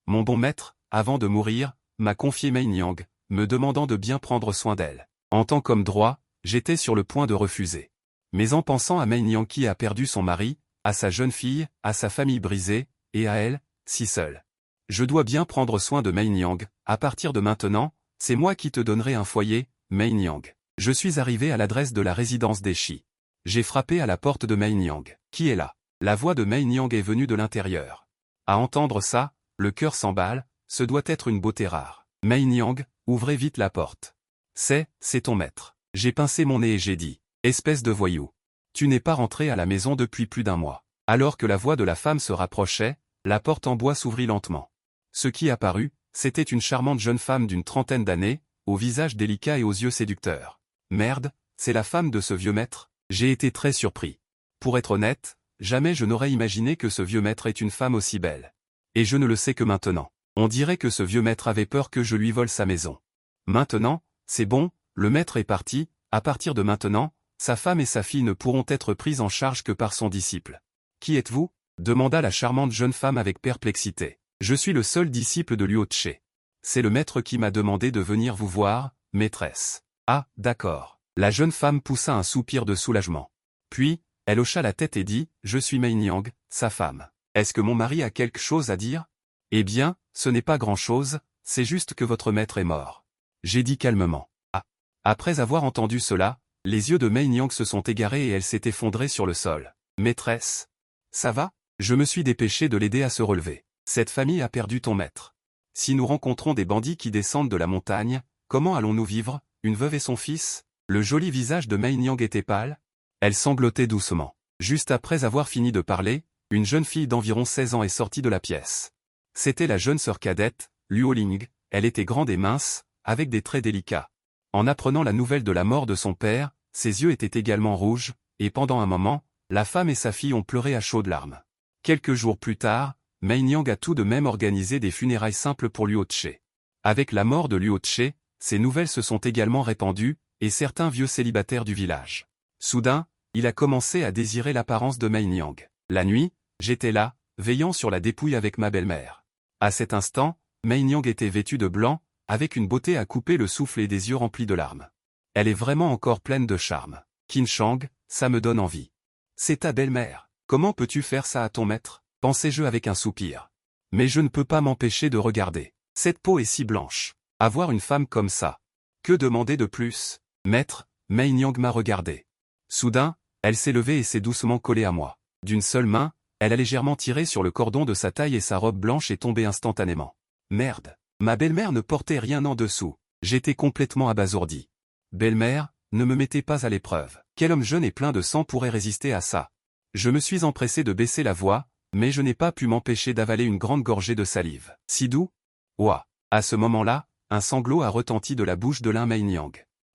Mon bon maître, avant de mourir, m'a confié Mei Niang, me demandant de bien prendre soin d'elle. En tant qu'homme droit, j'étais sur le point de refuser. Mais en pensant à Mei Niang qui a perdu son mari, à sa jeune fille, à sa famille brisée, et à elle, si seule. Je dois bien prendre soin de Mei Niang, à partir de maintenant, c'est moi qui te donnerai un foyer, Mei Niang. Je suis arrivé à l'adresse de la résidence des Shi. J'ai frappé à la porte de Mei Niang. Qui est là? La voix de Mei Niang est venue de l'intérieur. À entendre ça, le cœur s'emballe, ce doit être une beauté rare. Mei Niang, ouvrez vite la porte. C'est ton maître. J'ai pincé mon nez et j'ai dit, espèce de voyou. Tu n'es pas rentré à la maison depuis plus d'un mois. Alors que la voix de la femme se rapprochait, la porte en bois s'ouvrit lentement. Ce qui apparut, c'était une charmante jeune femme d'une trentaine d'années, au visage délicat et aux yeux séducteurs. Merde, c'est la femme de ce vieux maître? J'ai été très surpris. Pour être honnête, jamais je n'aurais imaginé que ce vieux maître est une femme aussi belle. Et je ne le sais que maintenant. On dirait que ce vieux maître avait peur que je lui vole sa maison. Maintenant, c'est bon, le maître est parti, à partir de maintenant, sa femme et sa fille ne pourront être prises en charge que par son disciple. Qui êtes-vous? Demanda la charmante jeune femme avec perplexité. Je suis le seul disciple de Luo Tché. C'est le maître qui m'a demandé de venir vous voir, maîtresse. Ah, d'accord. La jeune femme poussa un soupir de soulagement. Puis, elle hocha la tête et dit, je suis Mei Niang, sa femme. Est-ce que mon mari a quelque chose à dire? Eh bien, ce n'est pas grand-chose, c'est juste que votre maître est mort. J'ai dit calmement. Ah. Après avoir entendu cela, les yeux de Mei Niang se sont égarés et elle s'est effondrée sur le sol. Maîtresse. Ça va? Je me suis dépêché de l'aider à se relever. Cette famille a perdu ton maître. Si nous rencontrons des bandits qui descendent de la montagne, comment allons-nous vivre, une veuve et son fils? Le joli visage de Mei Niang était pâle. Elle sanglotait doucement. Juste après avoir fini de parler, une jeune fille d'environ 16 ans est sortie de la pièce. C'était la jeune sœur cadette, Luo Ling. Elle était grande et mince, avec des traits délicats. En apprenant la nouvelle de la mort de son père, ses yeux étaient également rouges, et pendant un moment, la femme et sa fille ont pleuré à chaudes larmes. Quelques jours plus tard, Mei Niang a tout de même organisé des funérailles simples pour Luo Tché. Avec la mort de Luo Tché, ces nouvelles se sont également répandues, et certains vieux célibataires du village. Soudain, il a commencé à désirer l'apparence de Mei Niang. La nuit, j'étais là, veillant sur la dépouille avec ma belle-mère. À cet instant, Mei Niang était vêtue de blanc, avec une beauté à couper le souffle et des yeux remplis de larmes. Elle est vraiment encore pleine de charme. Qin Shang, ça me donne envie. C'est ta belle-mère. Comment peux-tu faire ça à ton maître? Pensais-je avec un soupir. Mais je ne peux pas m'empêcher de regarder. Cette peau est si blanche. Avoir une femme comme ça. Que demander de plus? Maître, Mei Niang m'a regardé. Soudain, elle s'est levée et s'est doucement collée à moi. D'une seule main, elle a légèrement tiré sur le cordon de sa taille et sa robe blanche est tombée instantanément. Merde. Ma belle-mère ne portait rien en dessous. J'étais complètement abasourdi. Belle-mère, ne me mettez pas à l'épreuve. Quel homme jeune et plein de sang pourrait résister à ça? Je me suis empressé de baisser la voix, mais je n'ai pas pu m'empêcher d'avaler une grande gorgée de salive. Si doux? Ouah. À ce moment-là, un sanglot a retenti de la bouche de Lin Mei Niang.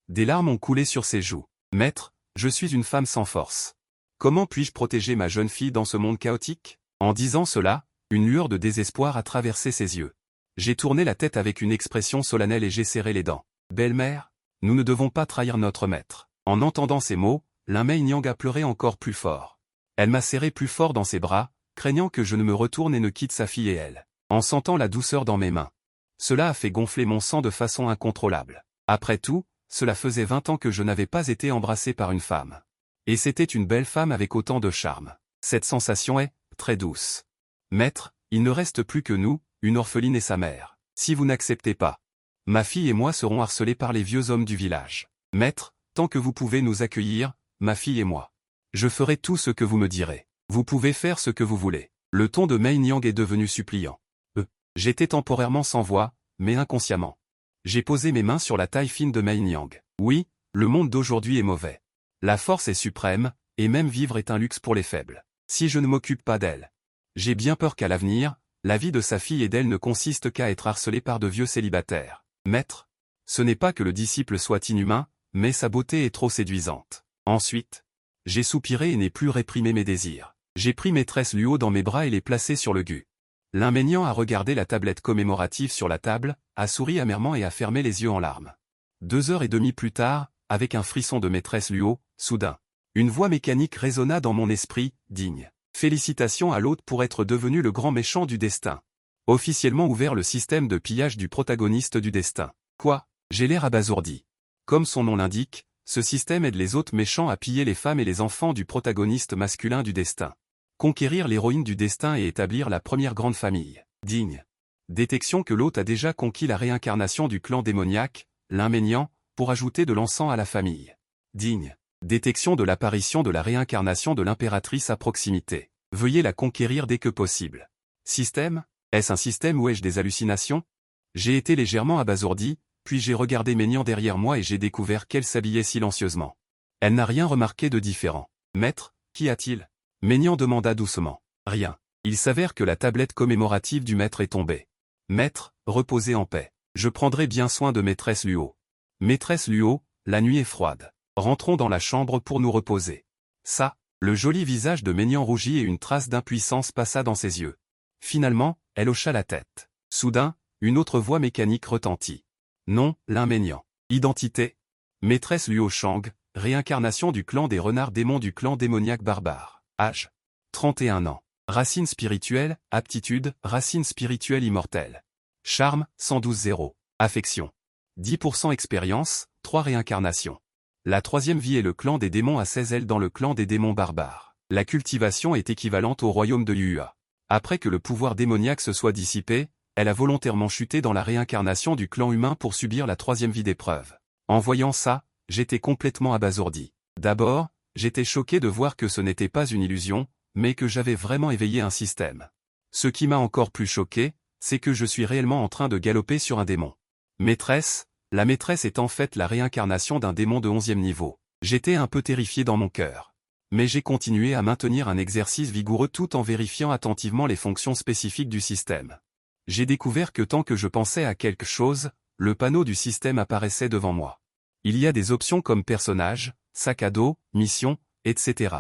Des larmes ont coulé sur ses joues. Maître, je suis une femme sans force. Comment puis-je protéger ma jeune fille dans ce monde chaotique? En disant cela, une lueur de désespoir a traversé ses yeux. J'ai tourné la tête avec une expression solennelle et j'ai serré les dents. Belle-mère, nous ne devons pas trahir notre maître. En entendant ces mots, Lin Mei Niang a pleuré encore plus fort. Elle m'a serré plus fort dans ses bras, craignant que je ne me retourne et ne quitte sa fille et elle. En sentant la douceur dans mes mains. Cela a fait gonfler mon sang de façon incontrôlable. Après tout, cela faisait 20 ans que je n'avais pas été embrassé par une femme. Et c'était une belle femme avec autant de charme. Cette sensation est très douce. Maître, il ne reste plus que nous, une orpheline et sa mère. Si vous n'acceptez pas, ma fille et moi serons harcelés par les vieux hommes du village. Maître, tant que vous pouvez nous accueillir, ma fille et moi. Je ferai tout ce que vous me direz. Vous pouvez faire ce que vous voulez. Le ton de Mei Niang est devenu suppliant. J'étais temporairement sans voix, mais inconsciemment. J'ai posé mes mains sur la taille fine de Mei Niang. Oui, le monde d'aujourd'hui est mauvais. La force est suprême, et même vivre est un luxe pour les faibles. Si je ne m'occupe pas d'elle, j'ai bien peur qu'à l'avenir, la vie de sa fille et d'elle ne consiste qu'à être harcelée par de vieux célibataires. Maître, ce n'est pas que le disciple soit inhumain, mais sa beauté est trop séduisante. Ensuite, j'ai soupiré et n'ai plus réprimé mes désirs. J'ai pris maîtresse Luo dans mes bras et l'ai placée sur le gu. Lin Mei Niang a regardé la tablette commémorative sur la table, a souri amèrement et a fermé les yeux en larmes. 2 heures et demie plus tard, avec un frisson de maîtresse Luo, soudain, une voix mécanique résonna dans mon esprit, digne. Félicitations à l'hôte pour être devenu le grand méchant du destin. Officiellement ouvert le système de pillage du protagoniste du destin. Quoi? J'ai l'air abasourdi. Comme son nom l'indique, ce système aide les hôtes méchants à piller les femmes et les enfants du protagoniste masculin du destin. Conquérir l'héroïne du destin et établir la première grande famille. Digne. Détection que l'hôte a déjà conquis la réincarnation du clan démoniaque, l'Inménian, pour ajouter de l'encens à la famille. Digne. Détection de l'apparition de la réincarnation de l'impératrice à proximité. Veuillez la conquérir dès que possible. Système? Est-ce un système ou ai-je des hallucinations? J'ai été légèrement abasourdi, puis j'ai regardé Maignan derrière moi et j'ai découvert qu'elle s'habillait silencieusement. Elle n'a rien remarqué de différent. Maître, qu'y a-t-il? Maignan demanda doucement. Rien. Il s'avère que la tablette commémorative du maître est tombée. Maître, reposez en paix. Je prendrai bien soin de maîtresse Luo. Maîtresse Luo, la nuit est froide. Rentrons dans la chambre pour nous reposer. Ça, le joli visage de Maignan rougit et une trace d'impuissance passa dans ses yeux. Finalement, elle hocha la tête. Soudain, une autre voix mécanique retentit. Non, l'Inménian. Identité? Maîtresse Luo Shang, réincarnation du clan des renards démons du clan démoniaque barbare. Âge? 31 ans. Racine spirituelle, aptitude, racine spirituelle immortelle. Charme, 112-0. Affection. 10% expérience, 3 réincarnations. La troisième vie est le clan des démons à 16 ailes dans le clan des démons barbares. La cultivation est équivalente au royaume de Yua. Après que le pouvoir démoniaque se soit dissipé, elle a volontairement chuté dans la réincarnation du clan humain pour subir la troisième vie d'épreuve. En voyant ça, j'étais complètement abasourdi. D'abord, j'étais choqué de voir que ce n'était pas une illusion, mais que j'avais vraiment éveillé un système. Ce qui m'a encore plus choqué, c'est que je suis réellement en train de galoper sur un démon. Maîtresse, la maîtresse est en fait la réincarnation d'un démon de 11e niveau. J'étais un peu terrifié dans mon cœur. Mais j'ai continué à maintenir un exercice vigoureux tout en vérifiant attentivement les fonctions spécifiques du système. J'ai découvert que tant que je pensais à quelque chose, le panneau du système apparaissait devant moi. Il y a des options comme personnage, sac à dos, mission, etc.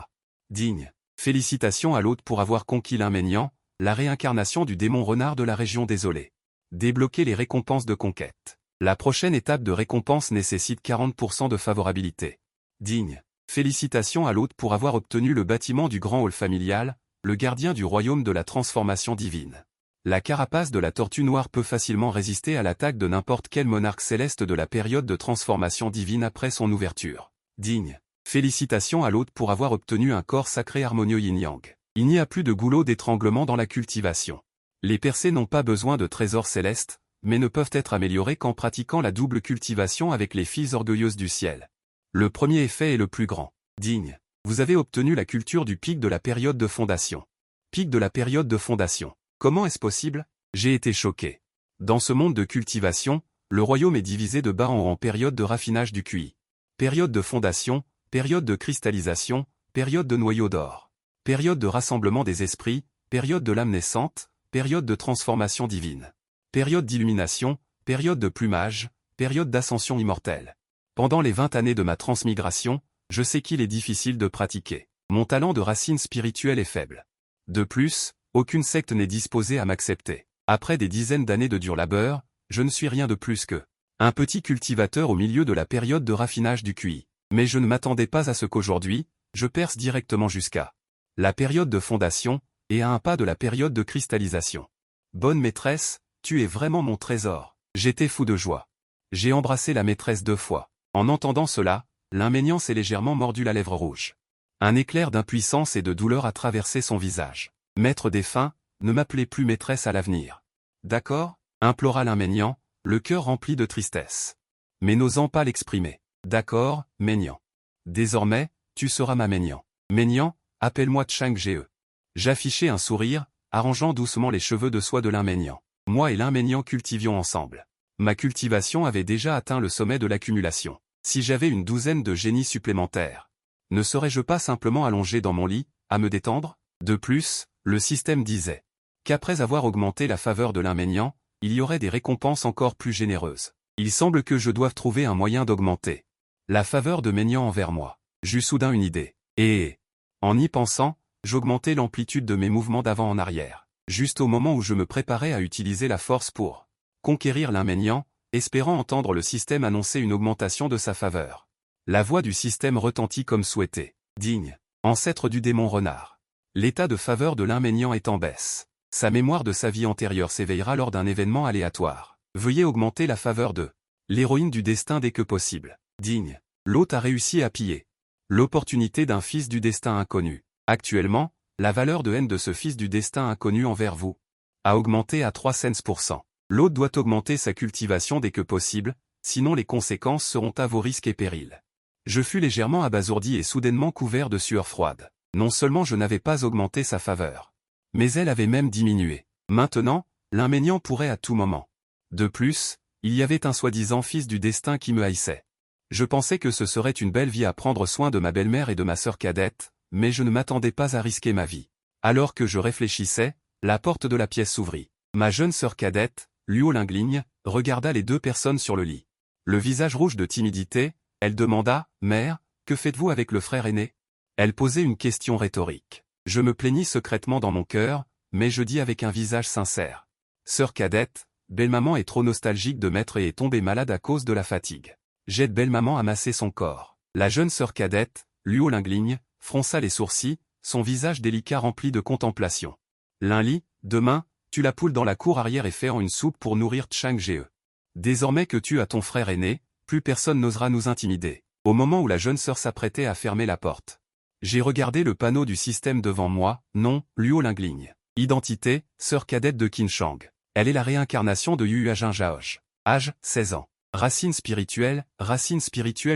Digne. Félicitations à l'hôte pour avoir conquis l'Inménian, la réincarnation du démon renard de la région désolée. Débloquer les récompenses de conquête. La prochaine étape de récompense nécessite 40% de favorabilité. Digne. Félicitations à l'hôte pour avoir obtenu le bâtiment du grand hall familial, le gardien du royaume de la transformation divine. La carapace de la tortue noire peut facilement résister à l'attaque de n'importe quel monarque céleste de la période de transformation divine après son ouverture. Digne. Félicitations à l'hôte pour avoir obtenu un corps sacré harmonieux yin-yang. Il n'y a plus de goulot d'étranglement dans la cultivation. Les percées n'ont pas besoin de trésors célestes, mais ne peuvent être améliorées qu'en pratiquant la double cultivation avec les filles orgueilleuses du ciel. Le premier effet est le plus grand. Digne. Vous avez obtenu la culture du pic de la période de fondation. Pic de la période de fondation. Comment est-ce possible? J'ai été choqué. Dans ce monde de cultivation, le royaume est divisé de bas en haut en période de raffinage du QI. Période de fondation, période de cristallisation, période de noyau d'or. Période de rassemblement des esprits, période de l'âme naissante, période de transformation divine. Période d'illumination, période de plumage, période d'ascension immortelle. Pendant les 20 années de ma transmigration, je sais qu'il est difficile de pratiquer. Mon talent de racine spirituelle est faible. De plus, aucune secte n'est disposée à m'accepter. Après des dizaines d'années de dur labeur, je ne suis rien de plus que un petit cultivateur au milieu de la période de raffinage du QI. Mais je ne m'attendais pas à ce qu'aujourd'hui, je perce directement jusqu'à la période de fondation, et à un pas de la période de cristallisation. Bonne maîtresse, tu es vraiment mon trésor. J'étais fou de joie. J'ai embrassé la maîtresse 2 fois. En entendant cela, l'Inménian s'est légèrement mordu la lèvre rouge. Un éclair d'impuissance et de douleur a traversé son visage. Maître défunt, ne m'appelez plus maîtresse à l'avenir. D'accord? Implora l'Inménian, le cœur rempli de tristesse. Mais n'osant pas l'exprimer. D'accord, Maignan. Désormais, tu seras ma Maignan. Maignan, appelle-moi Chang Ge. J'affichai un sourire, arrangeant doucement les cheveux de soie de l'Inménian. Moi et l'Inménian cultivions ensemble. Ma cultivation avait déjà atteint le sommet de l'accumulation. Si j'avais une douzaine de génies supplémentaires, ne serais-je pas simplement allongé dans mon lit, à me détendre? De plus, le système disait qu'après avoir augmenté la faveur de l'Inménian, il y aurait des récompenses encore plus généreuses. Il semble que je doive trouver un moyen d'augmenter la faveur de Maignan envers moi. J'eus soudain une idée. Et, en y pensant, j'augmentai l'amplitude de mes mouvements d'avant en arrière. Juste au moment où je me préparais à utiliser la force pour conquérir l'Inménian, espérant entendre le système annoncer une augmentation de sa faveur. La voix du système retentit comme souhaité. Digne. Ancêtre du démon renard. L'état de faveur de l'Inménian est en baisse. Sa mémoire de sa vie antérieure s'éveillera lors d'un événement aléatoire. Veuillez augmenter la faveur de l'héroïne du destin dès que possible. Digne. L'hôte a réussi à piller l'opportunité d'un fils du destin inconnu. Actuellement, la valeur de haine de ce fils du destin inconnu envers vous a augmenté à 3 cents pour cent. L'hôte doit augmenter sa cultivation dès que possible, sinon les conséquences seront à vos risques et périls. Je fus légèrement abasourdi et soudainement couvert de sueur froide. Non seulement je n'avais pas augmenté sa faveur, mais elle avait même diminué. Maintenant, l'inméniant pourrait à tout moment. De plus, il y avait un soi-disant fils du destin qui me haïssait. Je pensais que ce serait une belle vie à prendre soin de ma belle-mère et de ma sœur cadette, mais je ne m'attendais pas à risquer ma vie. Alors que je réfléchissais, la porte de la pièce s'ouvrit. Ma jeune sœur cadette, Luo Lingligne, regarda les deux personnes sur le lit. Le visage rouge de timidité, elle demanda, « Mère, que faites-vous avec le frère aîné ?» Elle posait une question rhétorique. Je me plaignis secrètement dans mon cœur, mais je dis avec un visage sincère. « Sœur cadette, belle-maman est trop nostalgique de m'être et est tombée malade à cause de la fatigue. » J'aide belle-maman à masser son corps. La jeune sœur cadette, Luo Lingligne, fronça les sourcils, son visage délicat rempli de contemplation. « Linli, demain, tue la poule dans la cour arrière et fais en une soupe pour nourrir Chang Ge. Désormais que tu as ton frère aîné, plus personne n'osera nous intimider. » Au moment où la jeune sœur s'apprêtait à fermer la porte, j'ai regardé le panneau du système devant moi, nom, Luo Lingligne. Identité, sœur cadette de Qin Shang. Elle est la réincarnation de Yu Ajin Jaoj. Âge, 16 ans. Racine spirituelle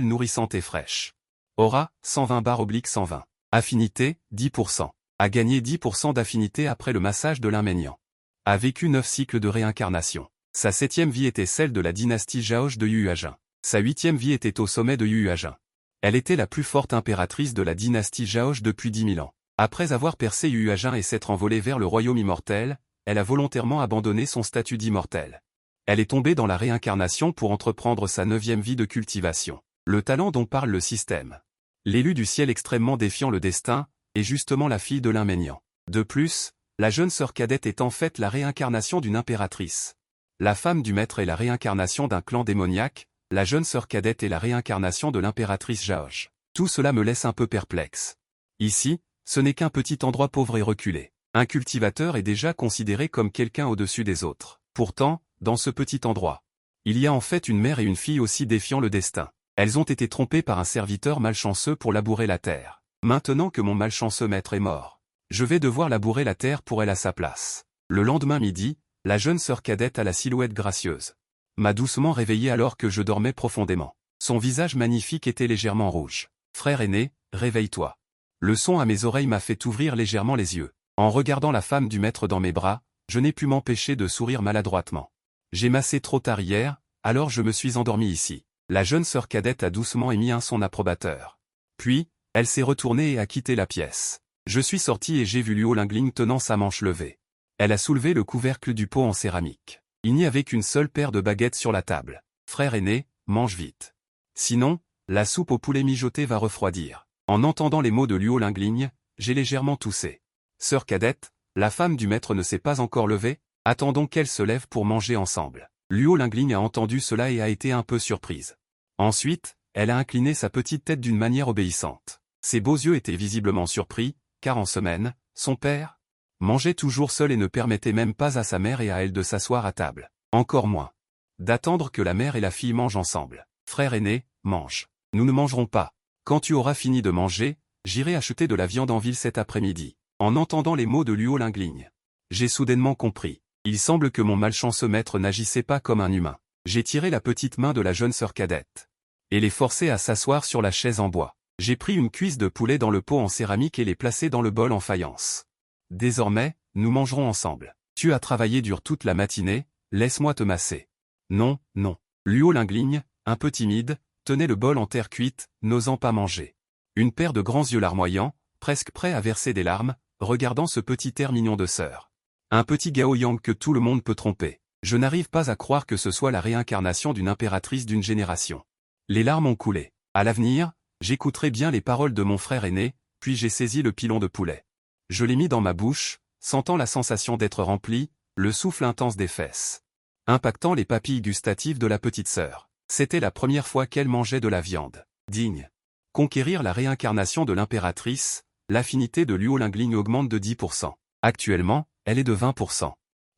nourrissante et fraîche. Aura, 120/120. Affinité, 10%. A gagné 10% d'affinité après le massage de l'inméniant. A vécu 9 cycles de réincarnation. Sa 7e vie était celle de la dynastie Jaoj de Yu Ajin. Sa 8e vie était au sommet de Yu Ajin. Elle était la plus forte impératrice de la dynastie Jaoj depuis 10 000 ans. Après avoir percé Yu Ajin et s'être envolée vers le royaume immortel, elle a volontairement abandonné son statut d'immortel. Elle est tombée dans la réincarnation pour entreprendre sa 9e vie de cultivation. Le talent dont parle le système. L'élu du ciel extrêmement défiant le destin, est justement la fille de l'inméniant. De plus, la jeune sœur cadette est en fait la réincarnation d'une impératrice. La femme du maître est la réincarnation d'un clan démoniaque, la jeune sœur cadette est la réincarnation de l'impératrice Jaoj. Tout cela me laisse un peu perplexe. Ici, ce n'est qu'un petit endroit pauvre et reculé. Un cultivateur est déjà considéré comme quelqu'un au-dessus des autres. Pourtant, dans ce petit endroit, il y a en fait une mère et une fille aussi défiant le destin. Elles ont été trompées par un serviteur malchanceux pour labourer la terre. Maintenant que mon malchanceux maître est mort, je vais devoir labourer la terre pour elle à sa place. Le lendemain midi, la jeune sœur cadette à la silhouette gracieuse m'a doucement réveillé alors que je dormais profondément. Son visage magnifique était légèrement rouge. « Frère aîné, réveille-toi. » Le son à mes oreilles m'a fait ouvrir légèrement les yeux. En regardant la femme du maître dans mes bras, je n'ai pu m'empêcher de sourire maladroitement. J'ai massé trop tard hier, alors je me suis endormi ici. La jeune sœur cadette a doucement émis un son approbateur. Puis, elle s'est retournée et a quitté la pièce. Je suis sorti et j'ai vu Luo Lingligne tenant sa manche levée. Elle a soulevé le couvercle du pot en céramique. Il n'y avait qu'une seule paire de baguettes sur la table. « Frère aîné, mange vite. Sinon, la soupe au poulet mijoté va refroidir. » En entendant les mots de Luo Lingligne, j'ai légèrement toussé. « Sœur cadette, la femme du maître ne s'est pas encore levée, attendons qu'elle se lève pour manger ensemble. » Luo Lingligne a entendu cela et a été un peu surprise. Ensuite, elle a incliné sa petite tête d'une manière obéissante. Ses beaux yeux étaient visiblement surpris, car en semaine, son père mangeait toujours seul et ne permettait même pas à sa mère et à elle de s'asseoir à table. Encore moins d'attendre que la mère et la fille mangent ensemble. « Frère aîné, mange. Nous ne mangerons pas. Quand tu auras fini de manger, j'irai acheter de la viande en ville cet après-midi. » En entendant les mots de Luo Lingligne, j'ai soudainement compris. Il semble que mon malchanceux maître n'agissait pas comme un humain. J'ai tiré la petite main de la jeune sœur cadette et l'ai forcée à s'asseoir sur la chaise en bois. J'ai pris une cuisse de poulet dans le pot en céramique et l'ai placée dans le bol en faïence. Désormais, nous mangerons ensemble. Tu as travaillé dur toute la matinée, laisse-moi te masser. Non, non. Luo Lingligne, un peu timide, tenait le bol en terre cuite, n'osant pas manger. Une paire de grands yeux larmoyants, presque prêts à verser des larmes, regardant ce petit air mignon de sœur. Un petit Gao Yang que tout le monde peut tromper. Je n'arrive pas à croire que ce soit la réincarnation d'une impératrice d'une génération. Les larmes ont coulé. À l'avenir, j'écouterai bien les paroles de mon frère aîné, puis j'ai saisi le pilon de poulet. Je l'ai mis dans ma bouche, sentant la sensation d'être rempli, le souffle intense des fesses, impactant les papilles gustatives de la petite sœur. C'était la première fois qu'elle mangeait de la viande. Digne. Conquérir la réincarnation de l'impératrice, l'affinité de Luo Lingligne augmente de 10%. Actuellement, elle est de 20%.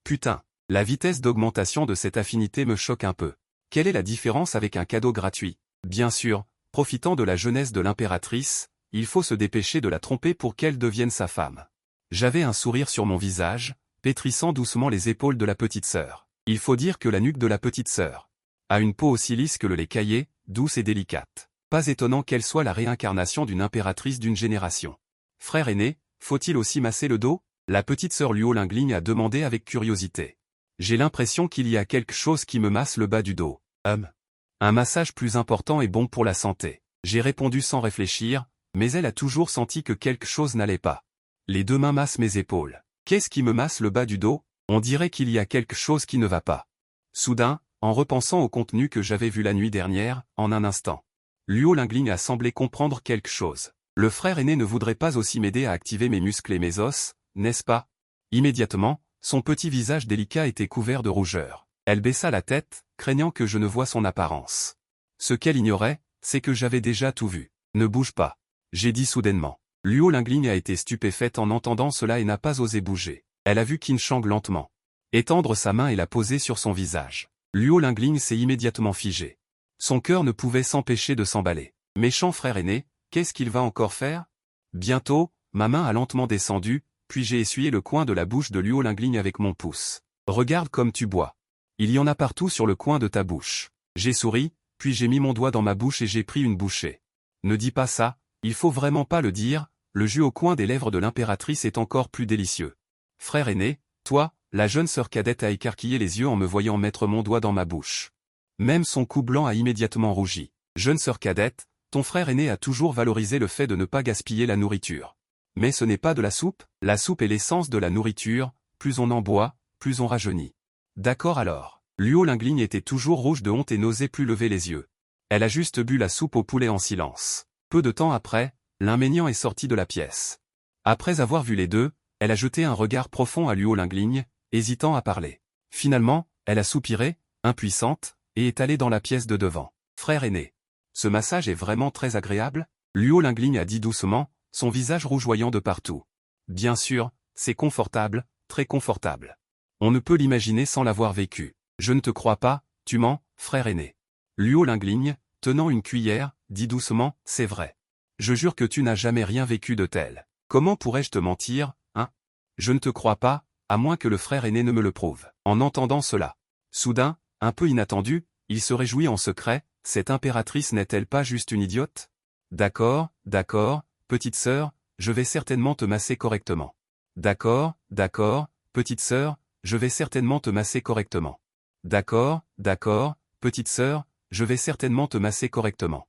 Putain, la vitesse d'augmentation de cette affinité me choque un peu. Quelle est la différence avec un cadeau gratuit? Bien sûr, profitant de la jeunesse de l'impératrice, il faut se dépêcher de la tromper pour qu'elle devienne sa femme. J'avais un sourire sur mon visage, pétrissant doucement les épaules de la petite sœur. Il faut dire que la nuque de la petite sœur a une peau aussi lisse que le lait caillé, douce et délicate. Pas étonnant qu'elle soit la réincarnation d'une impératrice d'une génération. Frère aîné, faut-il aussi masser le dos? La petite sœur Luo Lingligne a demandé avec curiosité. J'ai l'impression qu'il y a quelque chose qui me masse le bas du dos. Un massage plus important est bon pour la santé. J'ai répondu sans réfléchir, mais elle a toujours senti que quelque chose n'allait pas. Les deux mains massent mes épaules. Qu'est-ce qui me masse le bas du dos? On dirait qu'il y a quelque chose qui ne va pas. Soudain, en repensant au contenu que j'avais vu la nuit dernière, en un instant, Luo Lingligne a semblé comprendre quelque chose. Le frère aîné ne voudrait pas aussi m'aider à activer mes muscles et mes os, n'est-ce pas? Immédiatement, son petit visage délicat était couvert de rougeur. Elle baissa la tête, craignant que je ne voie son apparence. Ce qu'elle ignorait, c'est que j'avais déjà tout vu. Ne bouge pas. J'ai dit soudainement. Luo Lingligne a été stupéfaite en entendant cela et n'a pas osé bouger. Elle a vu Qin Shang lentement étendre sa main et la poser sur son visage. Luo Lingligne s'est immédiatement figé. Son cœur ne pouvait s'empêcher de s'emballer. Méchant frère aîné, qu'est-ce qu'il va encore faire? Bientôt, ma main a lentement descendu, puis j'ai essuyé le coin de la bouche de Luo Lingligne avec mon pouce. Regarde comme tu bois. Il y en a partout sur le coin de ta bouche. J'ai souri, puis j'ai mis mon doigt dans ma bouche et j'ai pris une bouchée. Ne dis pas ça, il faut vraiment pas le dire, le jus au coin des lèvres de l'impératrice est encore plus délicieux. Frère aîné, toi, la jeune sœur cadette a écarquillé les yeux en me voyant mettre mon doigt dans ma bouche. Même son cou blanc a immédiatement rougi. Jeune sœur cadette, ton frère aîné a toujours valorisé le fait de ne pas gaspiller la nourriture. Mais ce n'est pas de la soupe? La soupe est l'essence de la nourriture, plus on en boit, plus on rajeunit. D'accord alors. Luo Lingligne était toujours rouge de honte et n'osait plus lever les yeux. Elle a juste bu la soupe au poulet en silence. Peu de temps après, l'Inménian est sorti de la pièce. Après avoir vu les deux, elle a jeté un regard profond à Luo Lingligne, hésitant à parler. Finalement, elle a soupiré, impuissante, et est allée dans la pièce de devant. Frère aîné. Ce massage est vraiment très agréable? Luo Lingligne a dit doucement, son visage rougeoyant de partout. Bien sûr, c'est confortable, très confortable. On ne peut l'imaginer sans l'avoir vécu. Je ne te crois pas, tu mens, frère aîné. Luo Lingligne, tenant une cuillère, dit doucement, c'est vrai. Je jure que tu n'as jamais rien vécu de tel. Comment pourrais-je te mentir, hein? Je ne te crois pas, à moins que le frère aîné ne me le prouve. En entendant cela, soudain, un peu inattendu, il se réjouit en secret, cette impératrice n'est-elle pas juste une idiote? D'accord, petite sœur, je vais certainement te masser correctement. D'accord, petite sœur, je vais certainement te masser correctement. D'accord, petite sœur, je vais certainement te masser correctement.